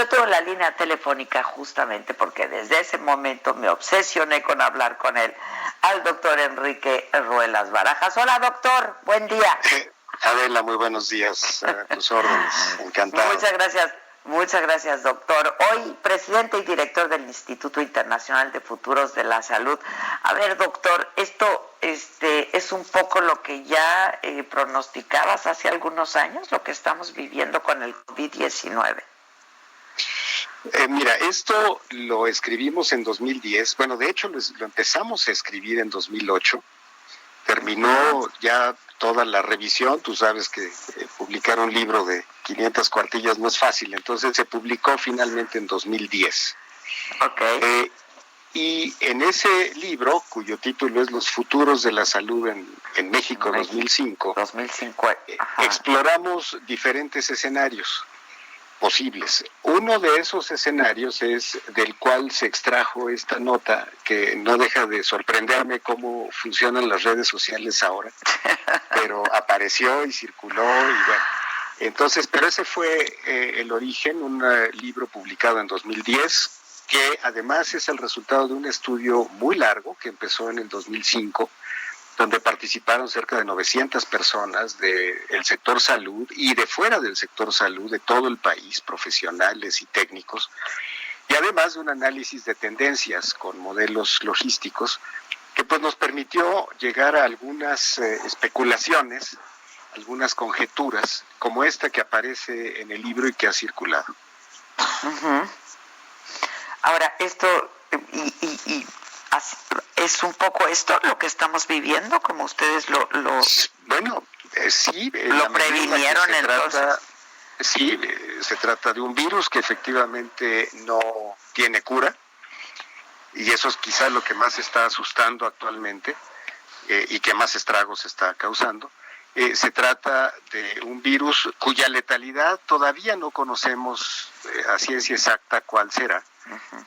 yo tengo la línea telefónica justamente porque desde ese momento me obsesioné con hablar con él, al doctor Enrique Ruelas Barajas. Hola, doctor, buen día. Adela, muy buenos días, a tus órdenes, encantado. Muchas gracias, doctor. Hoy, presidente y director del Instituto Internacional de Futuros de la Salud. A ver, doctor, esto es un poco lo que ya pronosticabas hace algunos años, lo que estamos viviendo con el COVID-19. Mira, esto lo escribimos en 2010. Bueno, de hecho, lo empezamos a escribir en 2008. Terminó ya toda la revisión. Tú sabes que publicar un libro de 500 cuartillas no es fácil, entonces se publicó finalmente en 2010. Okay. Y en ese libro, cuyo título es Los futuros de la salud en México 2005, exploramos diferentes escenarios posibles. Uno de esos escenarios es del cual se extrajo esta nota, que no deja de sorprenderme cómo funcionan las redes sociales ahora, pero apareció y circuló y bueno. Entonces, pero ese fue el origen, un libro publicado en 2010, que además es el resultado de un estudio muy largo que empezó en el 2005, donde participaron cerca de 900 personas del sector salud y de fuera del sector salud, de todo el país, profesionales y técnicos, y además de un análisis de tendencias con modelos logísticos, que pues nos permitió llegar a algunas especulaciones, algunas conjeturas, como esta que aparece en el libro y que ha circulado. Uh-huh. Ahora, esto, ¿es un poco esto lo que estamos viviendo, como ustedes lo bueno, sí, lo previnieron entonces? Sí, se trata de un virus que efectivamente no tiene cura, y eso es quizás lo que más está asustando actualmente y que más estragos está causando. Se trata de un virus cuya letalidad todavía no conocemos a ciencia exacta cuál será,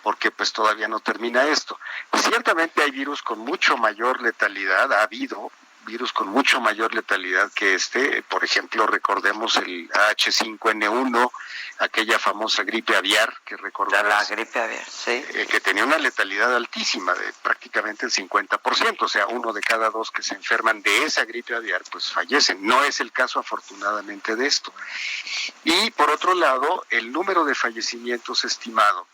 porque pues todavía no termina esto. Ciertamente hay virus con mucho mayor letalidad, ha habido virus con mucho mayor letalidad que por ejemplo, recordemos el H5N1, aquella famosa gripe aviar que recordamos. La gripe aviar, sí. Que tenía una letalidad altísima, de prácticamente el 50%, o sea, 1 de cada 2 que se enferman de esa gripe aviar, pues fallecen. No es el caso, afortunadamente, de esto. Y, por otro lado, el número de fallecimientos estimado,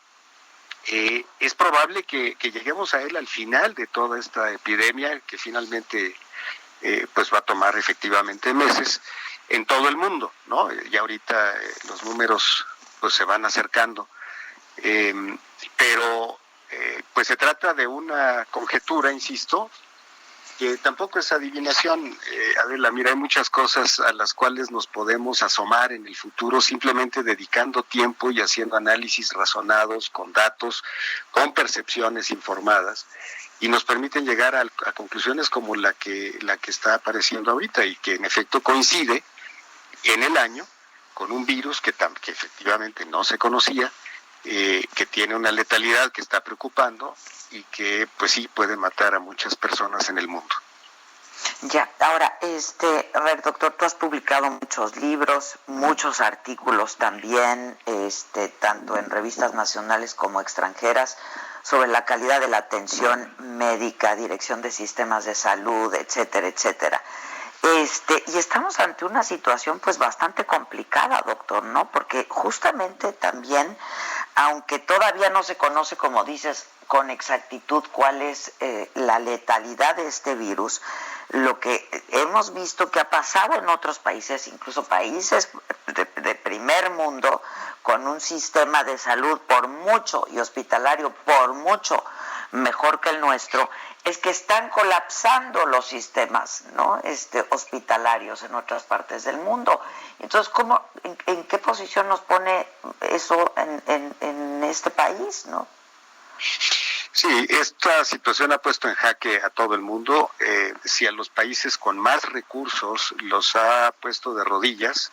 es probable que lleguemos a él al final de toda esta epidemia, que finalmente pues va a tomar efectivamente meses en todo el mundo, ¿no? Ya ahorita los números pues se van acercando, pero pues se trata de una conjetura, insisto, que tampoco es adivinación. Adela, mira, hay muchas cosas a las cuales nos podemos asomar en el futuro simplemente dedicando tiempo y haciendo análisis razonados, con datos, con percepciones informadas, y nos permiten llegar a conclusiones como la que está apareciendo ahorita, y que en efecto coincide en el año con un virus que efectivamente no se conocía, que tiene una letalidad que está preocupando y que pues sí puede matar a muchas personas en el mundo. Ya, ahora, a ver, doctor, tú has publicado muchos libros, muchos artículos también, tanto en revistas nacionales como extranjeras, sobre la calidad de la atención médica, dirección de sistemas de salud, etcétera, etcétera. Y estamos ante una situación pues bastante complicada, doctor, ¿no? Porque justamente también, aunque todavía no se conoce, como dices, con exactitud cuál es la letalidad de este virus, lo que hemos visto que ha pasado en otros países, incluso países de primer mundo, con un sistema de salud por mucho y hospitalario por mucho mejor que el nuestro, es que están colapsando los sistemas, ¿no? Hospitalarios en otras partes del mundo. Entonces, en qué posición nos pone eso en este país, ¿no? Sí, esta situación ha puesto en jaque a todo el mundo. Si a los países con más recursos los ha puesto de rodillas,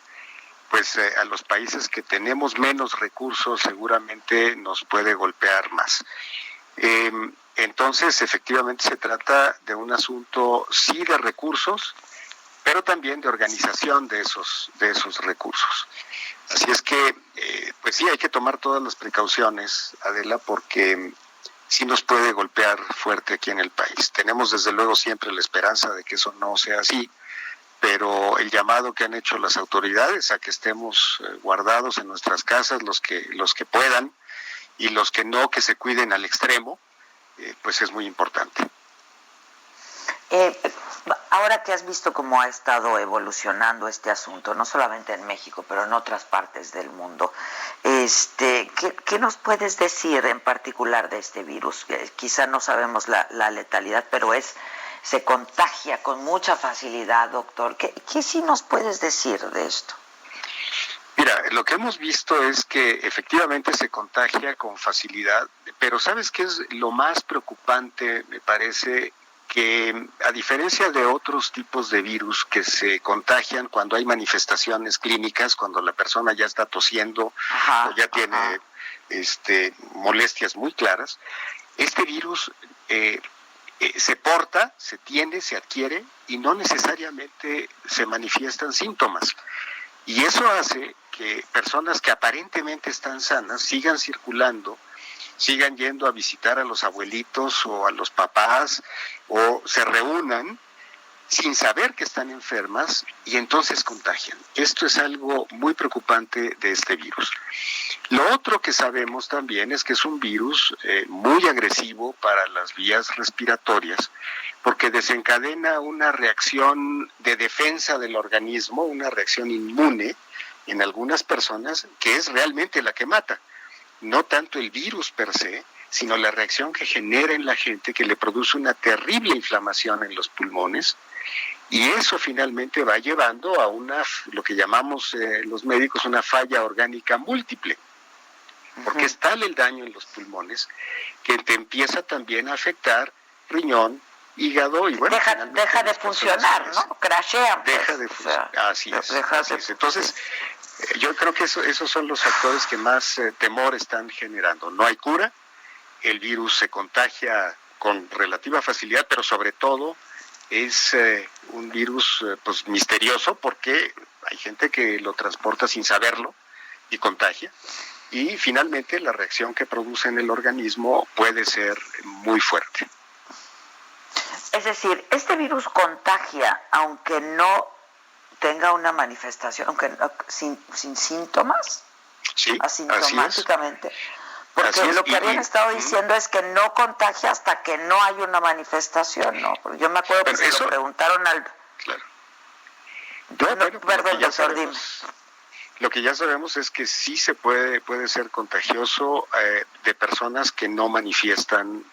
pues a los países que tenemos menos recursos seguramente nos puede golpear más. Entonces, efectivamente se trata de un asunto, sí, de recursos, pero también de organización de esos recursos. Así es que, pues sí, hay que tomar todas las precauciones, Adela, porque sí nos puede golpear fuerte aquí en el país. Tenemos desde luego siempre la esperanza de que eso no sea así, pero el llamado que han hecho las autoridades a que estemos guardados en nuestras casas, los que puedan, y los que no, que se cuiden al extremo, pues es muy importante. Ahora que has visto cómo ha estado evolucionando este asunto, no solamente en México, pero en otras partes del mundo, ¿qué nos puedes decir en particular de este virus? Quizá no sabemos la letalidad, pero se contagia con mucha facilidad, doctor. ¿Qué sí nos puedes decir de esto? Mira, lo que hemos visto es que efectivamente se contagia con facilidad, pero ¿sabes qué es lo más preocupante, me parece? Que a diferencia de otros tipos de virus que se contagian cuando hay manifestaciones clínicas, cuando la persona ya está tosiendo o ya tiene molestias muy claras, este virus se porta, se tiene, se adquiere y no necesariamente se manifiestan síntomas. Y eso hace que personas que aparentemente están sanas sigan circulando, sigan yendo a visitar a los abuelitos o a los papás, o se reúnan sin saber que están enfermas y entonces contagian. Esto es algo muy preocupante de este virus. Lo otro que sabemos también es que es un virus muy agresivo para las vías respiratorias, porque desencadena una reacción de defensa del organismo, una reacción inmune en algunas personas, que es realmente la que mata. No tanto el virus per se, sino la reacción que genera en la gente, que le produce una terrible inflamación en los pulmones, y eso finalmente va llevando a lo que llamamos los médicos una falla orgánica múltiple, porque es tal el daño en los pulmones que te empieza también a afectar riñón, hígado y bueno, deja de funcionar, ¿no? Crashean. Deja de funcionar, así es. Entonces, yo creo que esos son los factores que más temor están generando. No hay cura, el virus se contagia con relativa facilidad, pero sobre todo es un virus pues misterioso, porque hay gente que lo transporta sin saberlo y contagia, y finalmente la reacción que produce en el organismo puede ser muy fuerte. Es decir, este virus contagia aunque no tenga una manifestación, aunque sin síntomas, sí, asintomáticamente. Porque lo que habían estado diciendo es que no contagia hasta que no hay una manifestación, ¿no? Porque yo me acuerdo que se lo preguntaron al... Claro. Perdón, doctor, dime. Lo que ya sabemos es que sí puede ser contagioso de personas que no manifiestan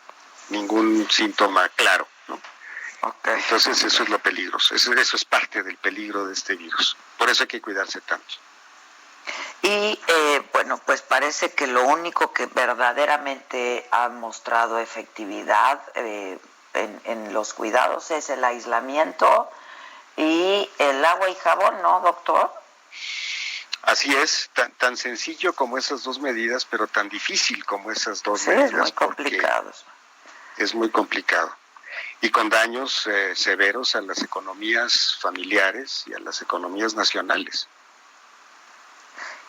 ningún síntoma claro, ¿no? Okay. Entonces eso es lo peligroso, eso es parte del peligro de este virus. Por eso hay que cuidarse tanto. Y bueno, pues parece que lo único que verdaderamente ha mostrado efectividad en los cuidados es el aislamiento y el agua y jabón, ¿no, doctor? Así es, tan sencillo como esas dos medidas, pero tan difícil como esas dos medidas. Es muy complicado. Es muy complicado. Y con daños severos a las economías familiares y a las economías nacionales.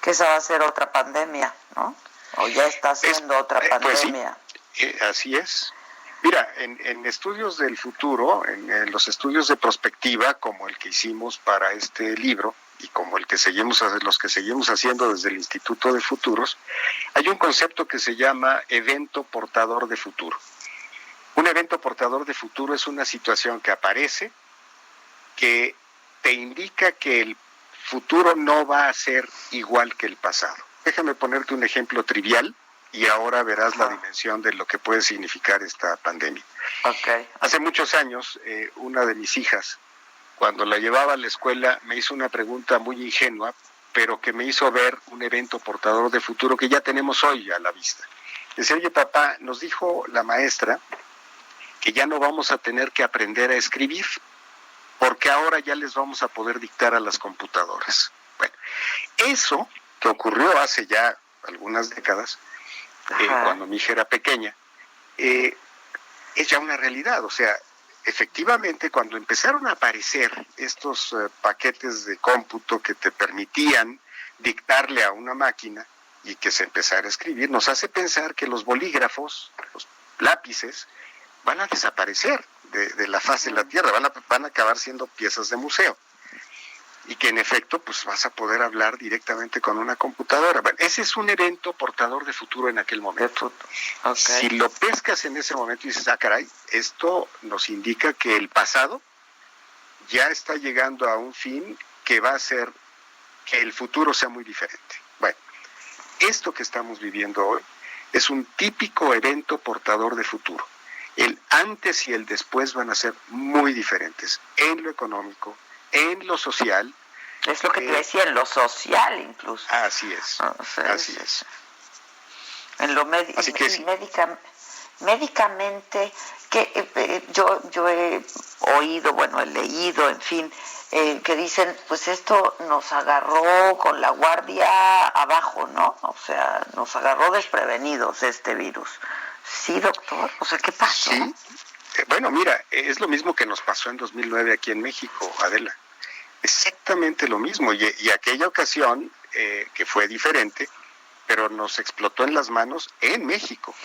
Que esa va a ser otra pandemia, ¿no? O ya está siendo otra pandemia. Pues sí, así es. Mira, en estudios del futuro, en los estudios de prospectiva, como el que hicimos para este libro, y como los que seguimos haciendo desde el Instituto de Futuros, hay un concepto que se llama evento portador de futuro. Un evento portador de futuro es una situación que aparece, que te indica que el futuro no va a ser igual que el pasado. Déjame ponerte un ejemplo trivial y ahora verás la dimensión de lo que puede significar esta pandemia. Okay. Hace muchos años, una de mis hijas, cuando la llevaba a la escuela, me hizo una pregunta muy ingenua, pero que me hizo ver un evento portador de futuro que ya tenemos hoy a la vista. Decía, oye papá, nos dijo la maestra que ya no vamos a tener que aprender a escribir, porque ahora ya les vamos a poder dictar a las computadoras. Bueno, eso que ocurrió hace ya algunas décadas, cuando mi hija era pequeña, es ya una realidad. O sea, efectivamente, cuando empezaron a aparecer estos paquetes de cómputo que te permitían dictarle a una máquina y que se empezara a escribir, nos hace pensar que los bolígrafos, los lápices, van a desaparecer de la faz de la Tierra, van a acabar siendo piezas de museo. Y que en efecto pues vas a poder hablar directamente con una computadora. Bueno, ese es un evento portador de futuro en aquel momento. Okay. Si lo pescas en ese momento y dices, caray, esto nos indica que el pasado ya está llegando a un fin que va a hacer que el futuro sea muy diferente. Bueno, esto que estamos viviendo hoy es un típico evento portador de futuro. El antes y el después van a ser muy diferentes en lo económico, en lo social. Es lo que te decía, en lo social incluso. Así es, así es. En lo Así que sí. médicamente, que yo he oído, bueno, he leído, en fin, que dicen, pues esto nos agarró con la guardia abajo, ¿no? O sea, nos agarró desprevenidos este virus. Sí, doctor, o sea, ¿qué pasó? Sí. Bueno, mira, es lo mismo que nos pasó en 2009 aquí en México, Adela. Exactamente lo mismo, y aquella ocasión que fue diferente, pero nos explotó en las manos en México.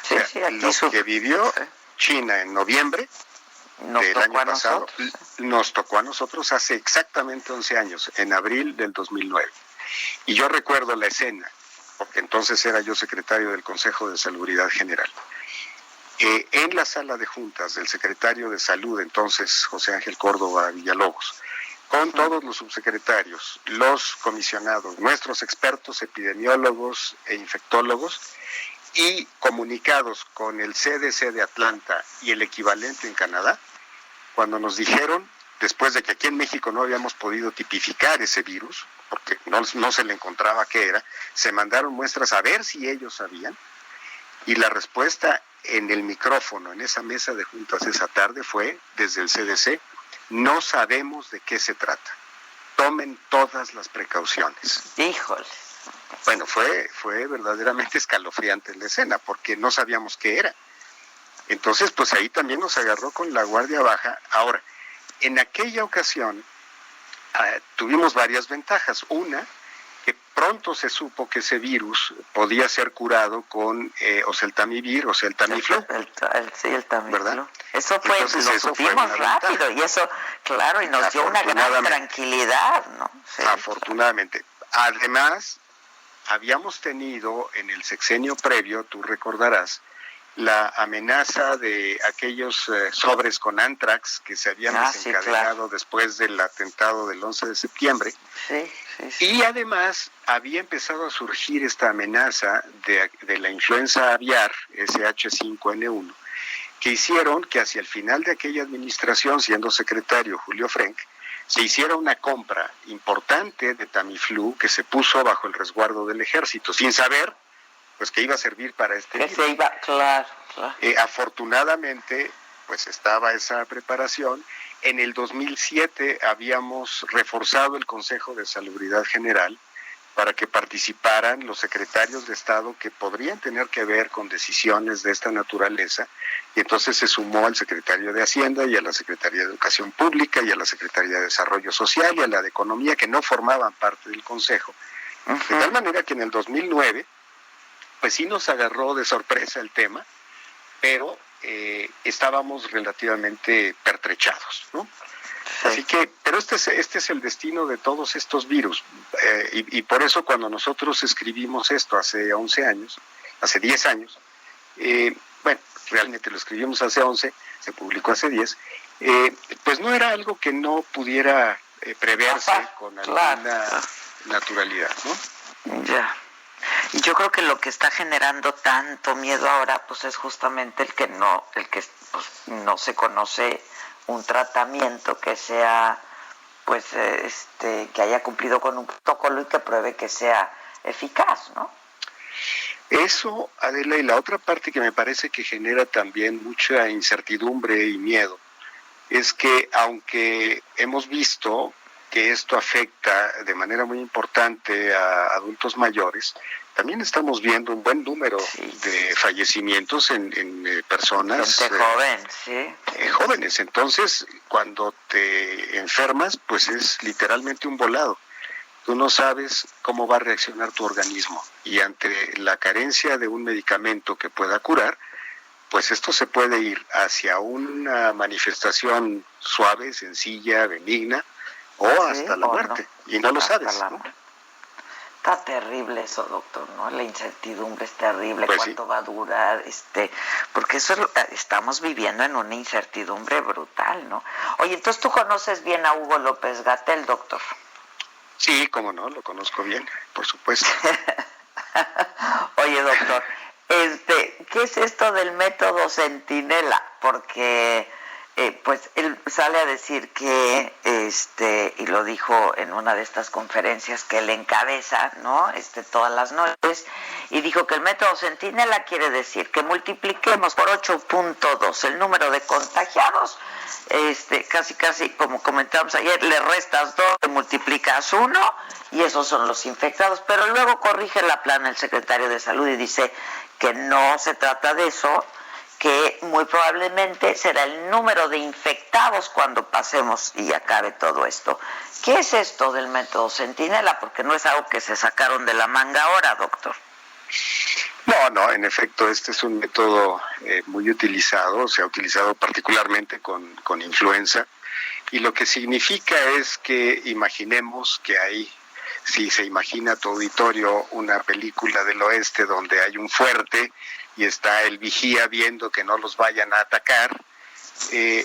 Sí, o sea, sí, aquí lo que vivió China en noviembre del año pasado, nos tocó a nosotros hace exactamente 11 años, en abril del 2009. Y yo recuerdo la escena, porque entonces era yo secretario del Consejo de Salubridad General. En la sala de juntas del secretario de Salud, entonces José Ángel Córdoba Villalobos, con todos los subsecretarios, los comisionados, nuestros expertos epidemiólogos e infectólogos, y comunicados con el CDC de Atlanta y el equivalente en Canadá, cuando nos dijeron, después de que aquí en México no habíamos podido tipificar ese virus, porque no se le encontraba qué era, se mandaron muestras a ver si ellos sabían, y la respuesta en el micrófono, en esa mesa de juntas esa tarde, fue desde el CDC: no sabemos de qué se trata. Tomen todas las precauciones. Híjole. Bueno, fue verdaderamente escalofriante la escena, porque no sabíamos qué era. Entonces, pues ahí también nos agarró con la guardia baja. Ahora, en aquella ocasión tuvimos varias ventajas. Una, que pronto se supo que ese virus podía ser curado con oseltamivir o Tamiflu. El Tamiflu. ¿Verdad? Eso fue, entonces, lo supimos rápido ventaja. Y eso, claro, y nos dio una gran tranquilidad, ¿no? Sí, afortunadamente. Claro. Además, habíamos tenido en el sexenio previo, tú recordarás, la amenaza de aquellos sobres con anthrax que se habían desencadenado después del atentado del 11 de septiembre. Sí. Y además había empezado a surgir esta amenaza de la influenza aviar, SH5N1, que hicieron que hacia el final de aquella administración, siendo secretario Julio Frenk, se hiciera una compra importante de Tamiflu que se puso bajo el resguardo del ejército, sin saber pues que iba a servir para este virus. Claro. Afortunadamente, pues estaba esa preparación. En el 2007 habíamos reforzado el Consejo de Salubridad General para que participaran los secretarios de Estado que podrían tener que ver con decisiones de esta naturaleza, y entonces se sumó al secretario de Hacienda y a la Secretaría de Educación Pública y a la Secretaría de Desarrollo Social y a la de Economía, que no formaban parte del Consejo. De tal manera que en el 2009, pues sí nos agarró de sorpresa el tema, pero estábamos relativamente pertrechados, ¿no? Sí. Así que, pero este es el destino de todos estos virus, y por eso cuando nosotros escribimos esto hace 11 años, hace 10 años, bueno, realmente lo escribimos hace 11, se publicó hace 10, pues no era algo que no pudiera preverse con alguna naturalidad, ¿no? Ya. Y yo creo que lo que está generando tanto miedo ahora, pues es justamente el que pues, no se conoce un tratamiento que sea, pues, que haya cumplido con un protocolo y que pruebe que sea eficaz, ¿no? Eso, Adela, y la otra parte que me parece que genera también mucha incertidumbre y miedo, es que aunque hemos visto que esto afecta de manera muy importante a adultos mayores, también estamos viendo un buen número de fallecimientos en personas jóvenes. Entonces, cuando te enfermas, pues es literalmente un volado. Tú no sabes cómo va a reaccionar tu organismo y ante la carencia de un medicamento que pueda curar, pues esto se puede ir hacia una manifestación suave, sencilla, benigna o hasta la muerte, no. Y no lo sabes, ¿no? Está terrible eso, doctor, ¿no? La incertidumbre es terrible, pues cuánto sí. va a durar, porque estamos viviendo en una incertidumbre brutal, ¿no? Oye, entonces tú conoces bien a Hugo López-Gatell, doctor. Sí, cómo no, lo conozco bien, por supuesto. Oye, doctor, ¿qué es esto del método Centinela? Porque pues él sale a decir que, y lo dijo en una de estas conferencias que él encabeza, ¿no? Todas las noches, y dijo que el método Centinela quiere decir que multipliquemos por 8.2 el número de contagiados, casi como comentamos ayer, le restas 2, le multiplicas 1 y esos son los infectados, pero luego corrige la plana el secretario de Salud y dice que no se trata de eso, que muy probablemente será el número de infectados cuando pasemos y acabe todo esto. ¿Qué es esto del método Centinela? Porque no es algo que se sacaron de la manga ahora, doctor. No, en efecto, este es un método muy utilizado, se ha utilizado particularmente con influenza, y lo que significa es que imaginemos que hay, si se imagina tu auditorio una película del oeste donde hay un fuerte y está el vigía viendo que no los vayan a atacar,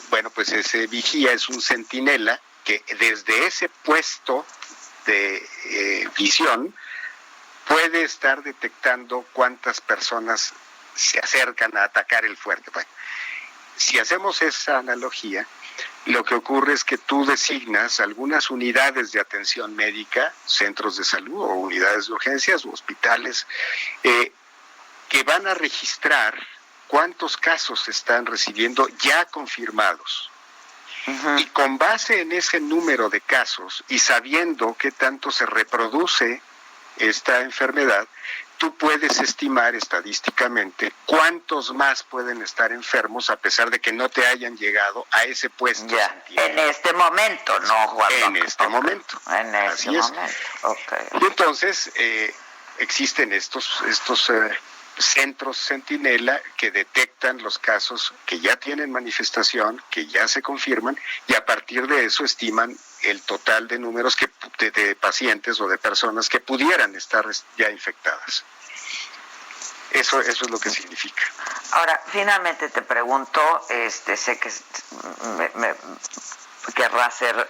bueno, pues ese vigía es un centinela que desde ese puesto de visión puede estar detectando cuántas personas se acercan a atacar el fuerte. Bueno, si hacemos esa analogía, lo que ocurre es que tú designas algunas unidades de atención médica, centros de salud o unidades de urgencias o hospitales, que van a registrar cuántos casos se están recibiendo ya confirmados. Uh-huh. Y con base en ese número de casos y sabiendo qué tanto se reproduce esta enfermedad, tú puedes estimar estadísticamente cuántos más pueden estar enfermos a pesar de que no te hayan llegado a ese puesto. Ya, en este momento, ¿no, Juan? En este momento. En este momento. Okay. Y entonces existen estos centros centinela que detectan los casos que ya tienen manifestación, que ya se confirman, y a partir de eso estiman el total de números de pacientes o de personas que pudieran estar ya infectadas. Eso es lo que significa. Ahora, finalmente te pregunto, sé que me querrá ser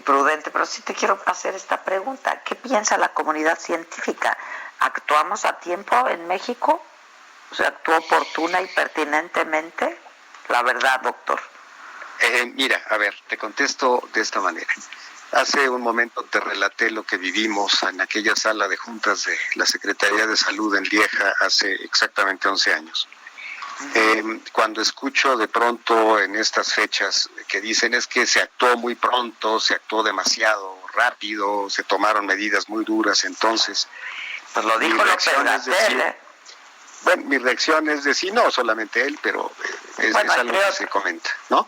prudente, pero sí te quiero hacer esta pregunta. ¿Qué piensa la comunidad científica? ¿Actuamos a tiempo en México? O sea, ¿actuó oportuna y pertinentemente? La verdad, doctor. Mira, a ver, te contesto de esta manera. Hace un momento te relaté lo que vivimos en aquella sala de juntas de la Secretaría de Salud en Lieja hace exactamente 11 años. Cuando escucho de pronto en estas fechas que dicen es que se actuó muy pronto, se actuó demasiado rápido, se tomaron medidas muy duras, entonces... Pues lo dijo López-Gatell, Bueno, mi reacción es decir, no solamente él, pero es algo que se comenta, ¿no?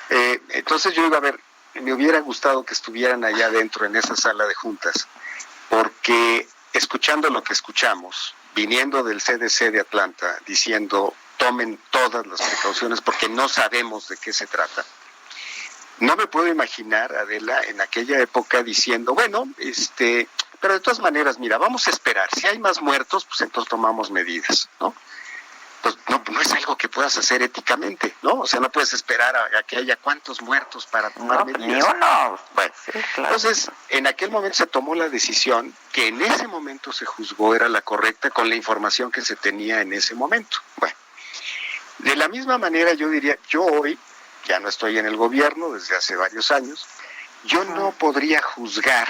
Entonces yo digo, a ver, me hubiera gustado que estuvieran allá adentro en esa sala de juntas, porque escuchando lo que escuchamos, viniendo del CDC de Atlanta, diciendo tomen todas las precauciones porque no sabemos de qué se trata. No me puedo imaginar, Adela, en aquella época diciendo, bueno, pero de todas maneras, mira, vamos a esperar. Si hay más muertos, pues entonces tomamos medidas, ¿no? Pues no es algo que puedas hacer éticamente, ¿no? O sea, no puedes esperar a que haya cuántos muertos para tomar medidas. Ni uno. Bueno, sí, claro. Entonces, en aquel momento se tomó la decisión que en ese momento se juzgó era la correcta con la información que se tenía en ese momento. Bueno, de la misma manera yo diría, yo hoy, ya no estoy en el gobierno desde hace varios años, yo no podría juzgar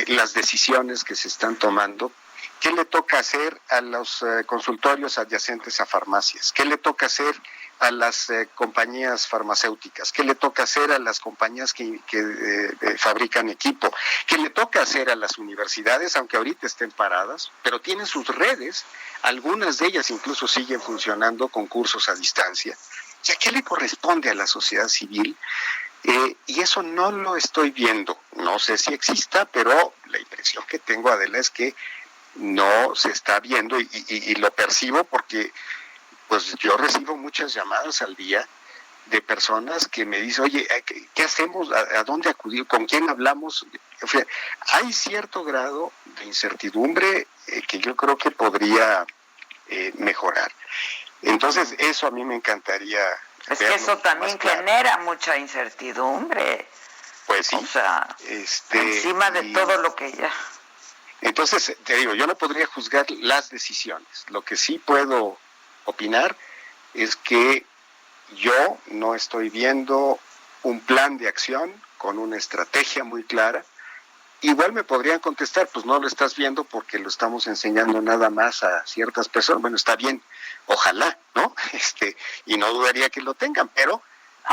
las decisiones que se están tomando. ¿Qué le toca hacer a los consultorios adyacentes a farmacias? ¿Qué le toca hacer a las compañías farmacéuticas? ¿Qué le toca hacer a las compañías que fabrican equipo? ¿Qué le toca hacer a las universidades, aunque ahorita estén paradas, pero tienen sus redes? Algunas de ellas incluso siguen funcionando con cursos a distancia. O sea, ¿qué le corresponde a la sociedad civil Y eso no lo estoy viendo. No sé si exista, pero la impresión que tengo, Adela, es que no se está viendo y lo percibo porque pues yo recibo muchas llamadas al día de personas que me dicen, oye, ¿qué hacemos? ¿A dónde acudir? ¿Con quién hablamos? O sea, hay cierto grado de incertidumbre que yo creo que podría mejorar. Entonces, eso a mí me encantaría. Es que eso también genera mucha incertidumbre. Pues sí. O sea, encima de todo lo que ya... Entonces, te digo, yo no podría juzgar las decisiones. Lo que sí puedo opinar es que yo no estoy viendo un plan de acción con una estrategia muy clara. Igual me podrían contestar, pues no lo estás viendo porque lo estamos enseñando nada más a ciertas personas. Bueno, está bien, ojalá, ¿no? Y no dudaría que lo tengan, pero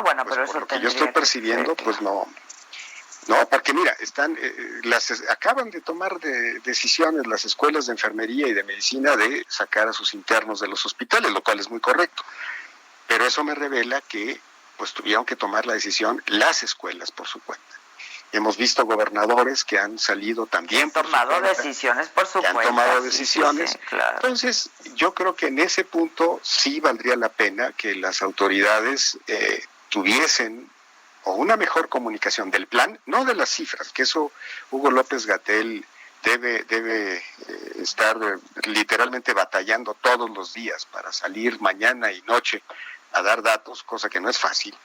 bueno, pues, pero por eso lo que yo estoy percibiendo, pues no, porque mira, acaban de tomar decisiones las escuelas de enfermería y de medicina de sacar a sus internos de los hospitales, lo cual es muy correcto. Pero eso me revela que pues tuvieron que tomar la decisión las escuelas por su cuenta. Hemos visto gobernadores que han salido también por su cuenta. Han tomado decisiones por su cuenta. Han tomado decisiones. Sí, claro. Entonces, yo creo que en ese punto sí valdría la pena que las autoridades tuviesen o una mejor comunicación del plan, no de las cifras, que eso Hugo López-Gatell debe estar literalmente batallando todos los días para salir mañana y noche a dar datos, cosa que no es fácil.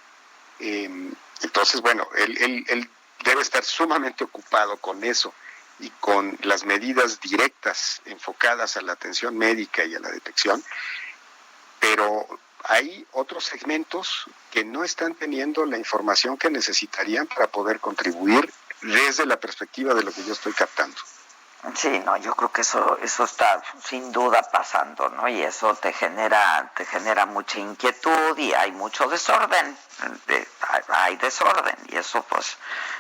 Entonces, bueno, él debe estar sumamente ocupado con eso y con las medidas directas enfocadas a la atención médica y a la detección, pero hay otros segmentos que no están teniendo la información que necesitarían para poder contribuir desde la perspectiva de lo que yo estoy captando. Sí, no, yo creo que eso está sin duda pasando, ¿no? Y eso te genera mucha inquietud y hay mucho desorden, hay desorden y eso pues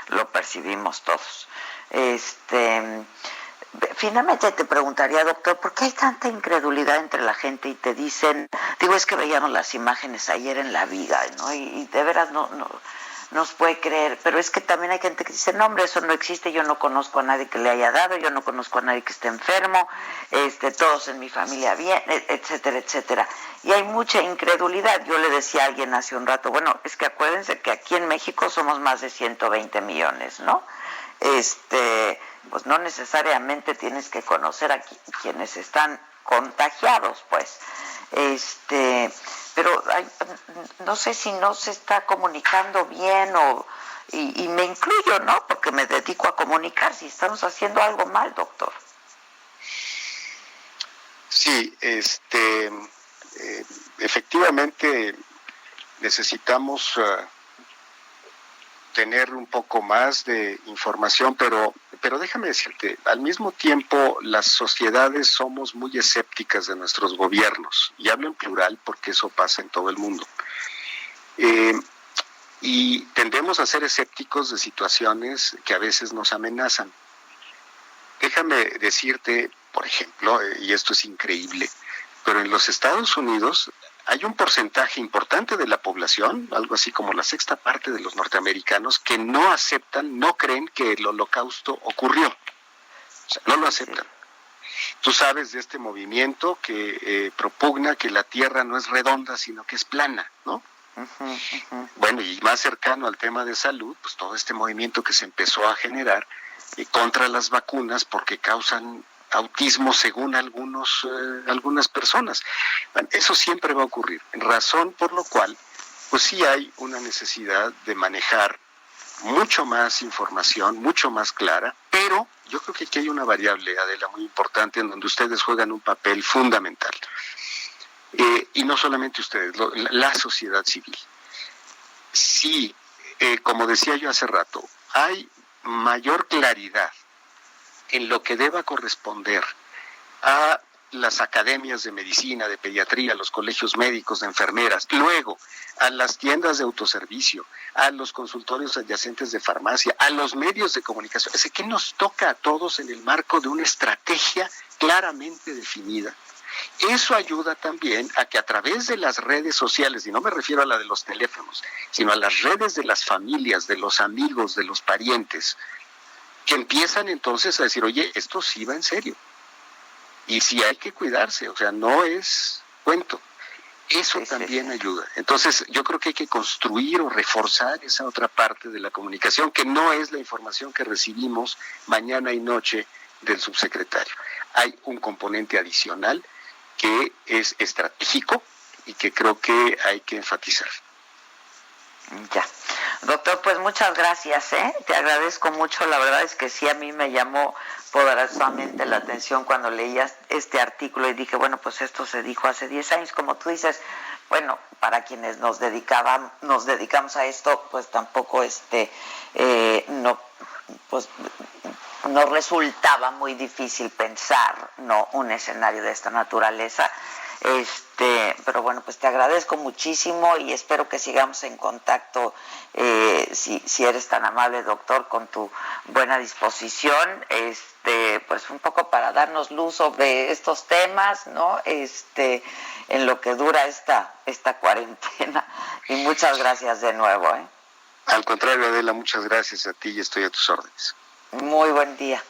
lo percibimos todos. Finalmente te preguntaría, doctor, ¿por qué hay tanta incredulidad entre la gente y te dicen, es que veíamos las imágenes ayer en La Viga, ¿no? Y de veras no nos puede creer, pero es que también hay gente que dice, no hombre, eso no existe, yo no conozco a nadie que le haya dado, yo no conozco a nadie que esté enfermo, todos en mi familia bien, etcétera, etcétera. Y hay mucha incredulidad. Yo le decía a alguien hace un rato, bueno, es que acuérdense que aquí en México somos más de 120 millones, ¿no? Pues no necesariamente tienes que conocer a quienes están contagiados, pues. Pero no sé si no se está comunicando bien y me incluyo, ¿no? Porque me dedico a comunicar, si estamos haciendo algo mal, doctor. Sí, efectivamente necesitamos tener un poco más de información, pero déjame decirte, al mismo tiempo las sociedades somos muy escépticas de nuestros gobiernos, y hablo en plural porque eso pasa en todo el mundo, y tendemos a ser escépticos de situaciones que a veces nos amenazan. Déjame decirte, por ejemplo, y esto es increíble, pero en los Estados Unidos hay un porcentaje importante de la población, algo así como la sexta parte de los norteamericanos, que no aceptan, no creen que el Holocausto ocurrió. O sea, no lo aceptan. Tú sabes de este movimiento que propugna que la Tierra no es redonda, sino que es plana, ¿no? Bueno, y más cercano al tema de salud, pues todo este movimiento que se empezó a generar contra las vacunas porque causan autismo según algunas personas. Bueno, eso siempre va a ocurrir, razón por lo cual pues sí hay una necesidad de manejar mucho más información, mucho más clara, pero yo creo que aquí hay una variable, Adela, muy importante en donde ustedes juegan un papel fundamental. Y no solamente ustedes, la sociedad civil. Sí, como decía yo hace rato, hay mayor claridad en lo que deba corresponder a las academias de medicina, de pediatría, los colegios médicos, de enfermeras, luego a las tiendas de autoservicio, a los consultorios adyacentes de farmacia, a los medios de comunicación. Es que nos toca a todos en el marco de una estrategia claramente definida, eso ayuda también a que a través de las redes sociales, y no me refiero a la de los teléfonos, sino a las redes de las familias, de los amigos, de los parientes, que empiezan entonces a decir, oye, esto sí va en serio. Y sí hay que cuidarse, o sea, no es cuento. Eso también ayuda. Entonces, yo creo que hay que construir o reforzar esa otra parte de la comunicación, que no es la información que recibimos mañana y noche del subsecretario. Hay un componente adicional que es estratégico y que creo que hay que enfatizar. Ya. Doctor, pues muchas gracias, ¿eh? Te agradezco mucho. La verdad es que sí, a mí me llamó poderosamente la atención cuando leías este artículo y dije, bueno, pues esto se dijo hace 10 años. Como tú dices, bueno, para quienes nos dedicamos a esto, pues tampoco no, pues nos resultaba muy difícil pensar, ¿no?, un escenario de esta naturaleza. Pero bueno, pues te agradezco muchísimo y espero que sigamos en contacto, si eres tan amable, doctor, con tu buena disposición, pues un poco para darnos luz sobre estos temas, ¿no? En lo que dura esta cuarentena. Y muchas gracias de nuevo, ¿eh? Al contrario, Adela, muchas gracias a ti y estoy a tus órdenes. Muy buen día.